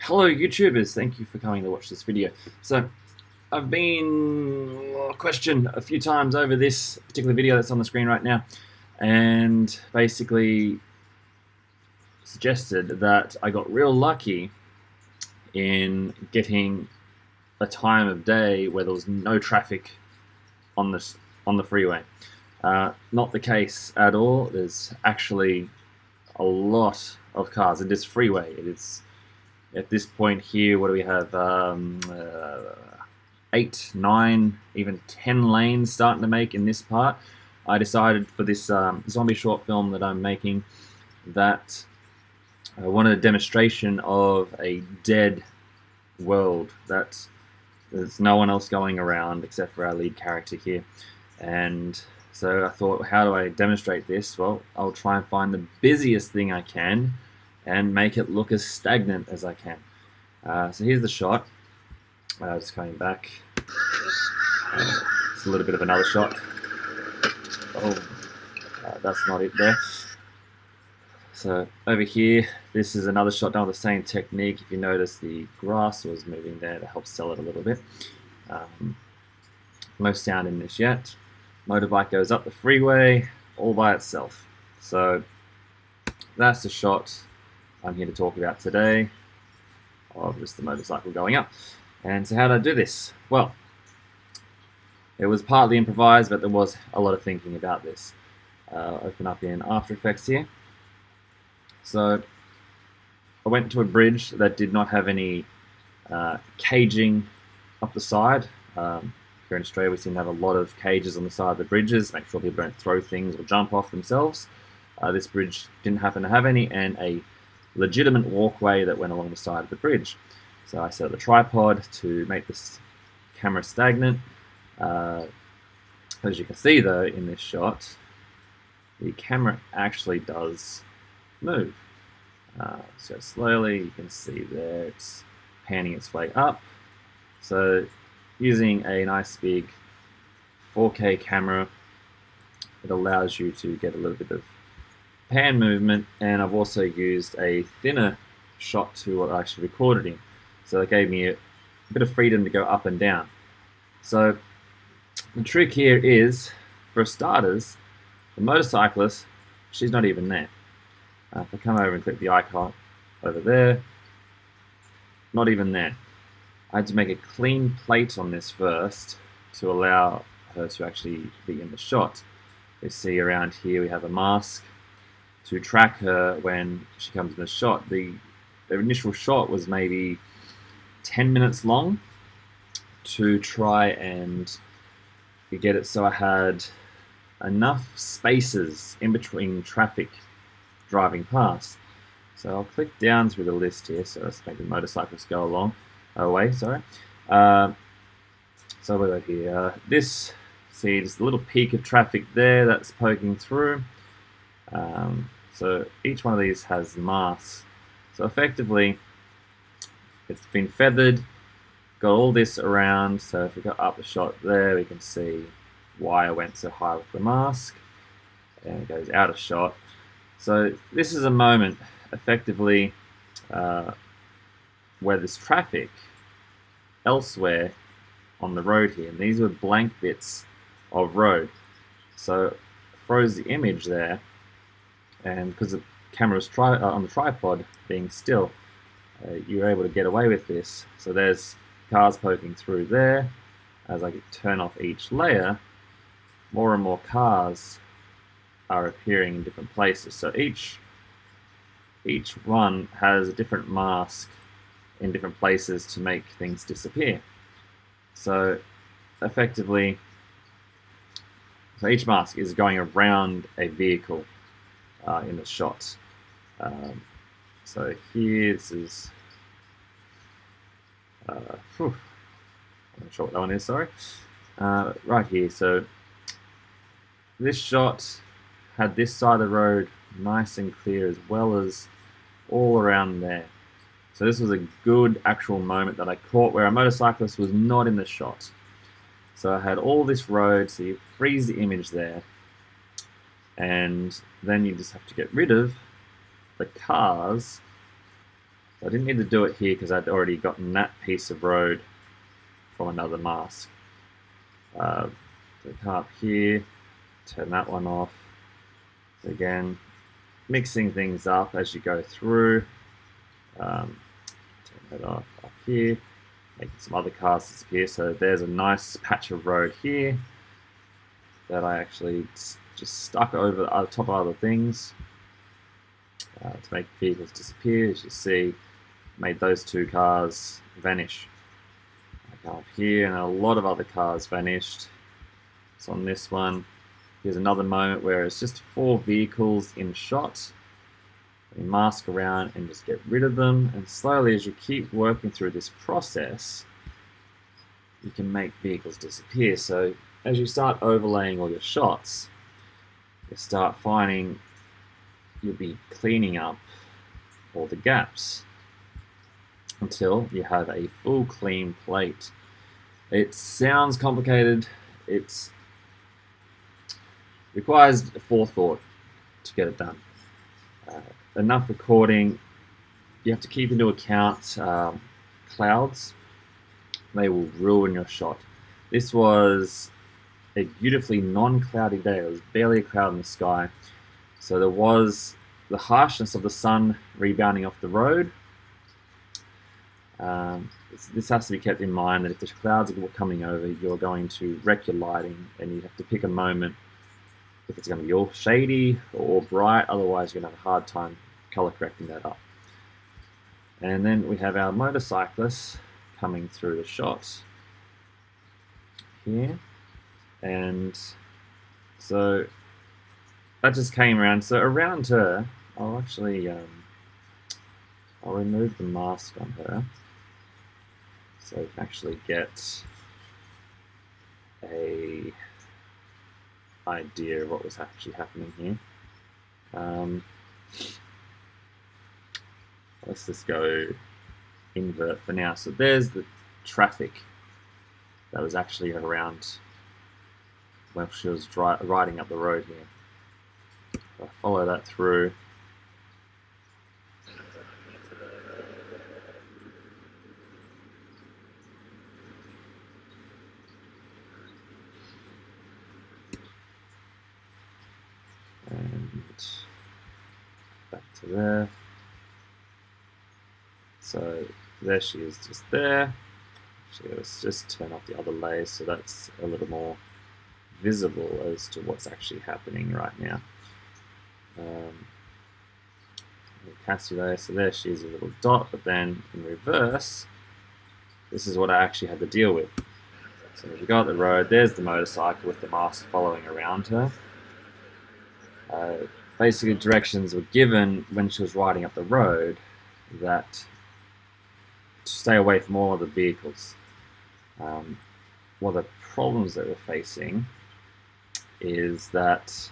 Hello YouTubers, thank you for coming to watch this video. So I've been questioned a few times over this particular video that's on the screen right now, and basically suggested that I got real lucky in getting a time of day where there was no traffic on the freeway. Not the case at all. There's actually a lot of cars in this freeway. It is at this point here. What do we have? 8, 9, even 10 lanes starting to make in this part. I decided for this zombie short film that I'm making that I wanted a demonstration of a dead world, that there's no one else going around except for our lead character here. And so I thought, how do I demonstrate this? Well, I'll try and find the busiest thing I can and make it look as stagnant as I can. So here's the shot. Just coming back. It's a little bit of another shot. Oh, that's not it there. So over here, this is another shot done with the same technique. If you notice, the grass was moving there to help sell it a little bit. No sound in this yet. Motorbike goes up the freeway all by itself. So that's the shot I'm here to talk about today, of just the motorcycle going up. And so how did I do this? Well, it was partly improvised, but there was a lot of thinking about this. Open up in After Effects here. So I went to a bridge that did not have any caging up the side. Here in Australia, we seem to have a lot of cages on the side of the bridges, make sure people don't throw things or jump off themselves. This bridge didn't happen to have any, and a legitimate walkway that went along the side of the bridge. So I set up the tripod to make this camera stagnant. As you can see though in this shot, the camera actually does move. So slowly you can see there it's panning its way up. So using a nice big 4K camera, it allows you to get a little bit of pan movement, and I've also used a thinner shot to what I actually recorded in. So it gave me a bit of freedom to go up and down. So the trick here is, for starters, the motorcyclist, she's not even there. If I come over and click the icon over there, not even there. I had to make a clean plate on this first to allow her to actually be in the shot. You see around here we have a mask to track her when she comes in the shot. The initial shot was maybe 10 minutes long to try and get it so I had enough spaces in between traffic driving past. So I'll click down through the list here, so let's make the motorcyclists go away, sorry. So we've got here, this, see just a little peak of traffic there that's poking through. So each one of these has masks. So effectively, it's been feathered, got all this around. So if we go up the shot there, we can see why I went so high with the mask. And it goes out of shot. So this is a moment, effectively, where there's traffic elsewhere on the road here. And these were blank bits of road. So it froze the image there. And because the camera was on the tripod being still, you were able to get away with this. So there's cars poking through there. As I turn off each layer, more and more cars are appearing in different places. So each one has a different mask in different places to make things disappear. So effectively, so each mask is going around a vehicle in the shot. So here, this is, I'm not sure what that one is, sorry. Right here, so this shot had this side of the road nice and clear, as well as all around there. So this was a good actual moment that I caught where a motorcyclist was not in the shot. So I had all this road, so you freeze the image there, and then you just have to get rid of the cars So I didn't need to do it here because I'd already gotten that piece of road from another mask. So come up here, turn that one off. So again, mixing things up as you go through. Turn that off up here, making some other cars disappear. So there's a nice patch of road here that I actually just stuck over the top of other things to make vehicles disappear. As you see, made those two cars vanish. I come up here and a lot of other cars vanished. So on this one, here's another moment where it's just 4 vehicles in shot. You mask around and just get rid of them, and slowly as you keep working through this process, you can make vehicles disappear. So as you start overlaying all your shots, you start finding you'll be cleaning up all the gaps until you have a full clean plate. It sounds complicated. It requires forethought to get it done. Enough recording. You have to keep into account clouds. They will ruin your shot. This was a beautifully non-cloudy day. There was barely a cloud in the sky. So there was the harshness of the sun rebounding off the road. This has to be kept in mind that if the clouds are coming over, you're going to wreck your lighting, and you have to pick a moment if it's going to be all shady or bright. Otherwise, you're going to have a hard time color correcting that up. And then we have our motorcyclist coming through the shot here, and so that just came around. So around her, I'll actually I'll remove the mask on her so you can actually get a idea of what was actually happening here. Let's just go invert for now. So there's the traffic that was actually around when she was riding up the road here. So I follow that through. And back to there. So there she is, just there. Let's just turn off the other layers so that's a little more visible as to what's actually happening right now. Cassie there, so there she is, a little dot, but then in reverse, this is what I actually had to deal with. So we got the road, there's the motorcycle with the mask following around her. Basically directions were given when she was riding up the road that to stay away from all other vehicles. One of the problems that we're facing is that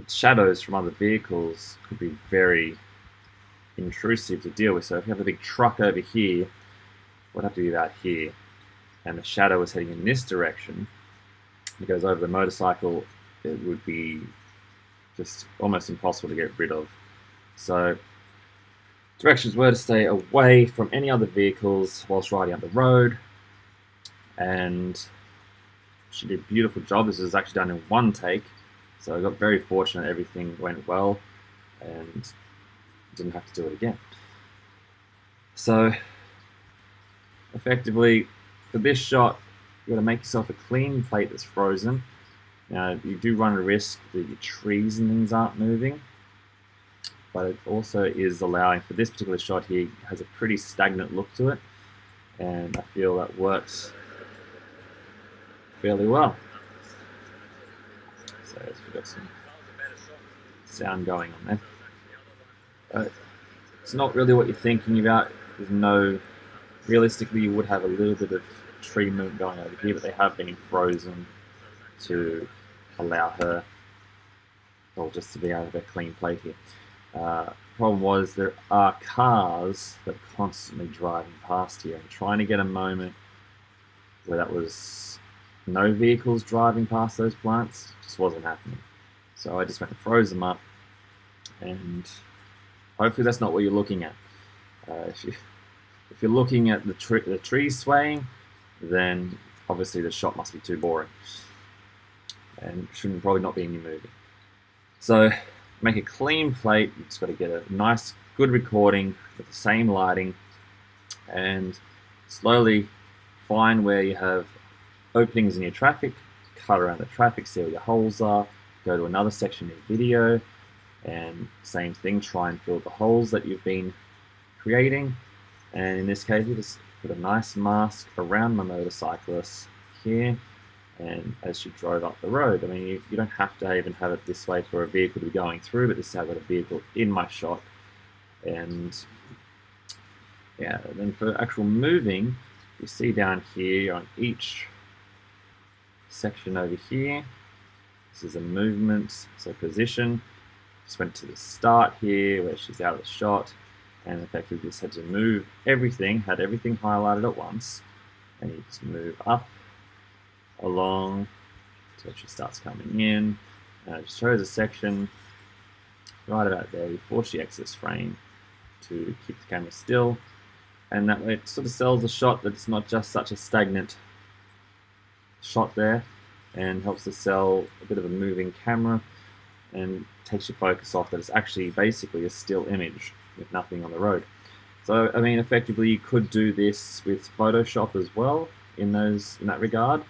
shadows from other vehicles could be very intrusive to deal with. So if you have a big truck over here, it would have to be about here, and the shadow is heading in this direction, because over the motorcycle it would be just almost impossible to get rid of. So directions were to stay away from any other vehicles whilst riding up the road, and she did a beautiful job. This was actually done in one take, so I got very fortunate. Everything went well and didn't have to do it again. So effectively, for this shot, you got to make yourself a clean plate that's frozen. Now, you do run a risk that your trees and things aren't moving, but it also is allowing, for this particular shot here, has a pretty stagnant look to it, and I feel that works fairly well. So we've got some sound going on there. It's not really what you're thinking about. There's no, realistically you would have a little bit of tree movement going over here, but they have been frozen to allow her, or just to be able to have a clean plate here. Problem was there are cars that are constantly driving past here, and trying to get a moment where that was no vehicles driving past those plants just wasn't happening. So I just went and froze them up, and hopefully that's not what you're looking at. If you're looking at the trees swaying, then obviously the shot must be too boring and shouldn't probably not be in your movie. So make a clean plate. You've just got to get a nice, good recording with the same lighting, and slowly find where you have openings in your traffic, cut around the traffic, see where your holes are, go to another section of video, and same thing, try and fill the holes that you've been creating. And in this case, we just put a nice mask around my motorcyclist here, and as she drove up the road. I mean, you don't have to even have it this way for a vehicle to be going through, but this is how I've got a vehicle in my shot. And yeah, then for actual moving, you see down here on each section over here, this is a movement, so position. Just went to the start here where she's out of the shot, and effectively just had to move everything, had everything highlighted at once, and you just move up, along, until she starts coming in. It just shows a section right about there before she exits frame to keep the camera still, and that way it sort of sells the shot that it's not just such a stagnant shot there, and helps to sell a bit of a moving camera and takes your focus off that it's actually basically a still image with nothing on the road. So I mean, effectively you could do this with Photoshop as well in that regard.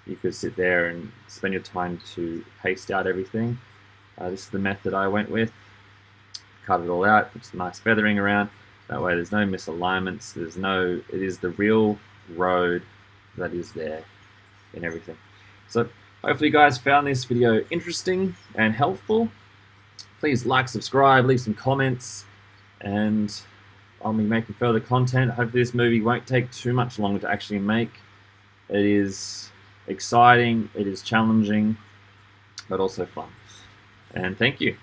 You could sit there and spend your time to paste out everything. This is the method I went with. Cut it all out, put some nice feathering around. That way there's no misalignments, it is the real road that is there in everything. So hopefully you guys found this video interesting and helpful. Please like, subscribe, leave some comments, and I'll be making further content. Hopefully this movie won't take too much longer to actually make. It is exciting, it is challenging, but also fun. And thank you.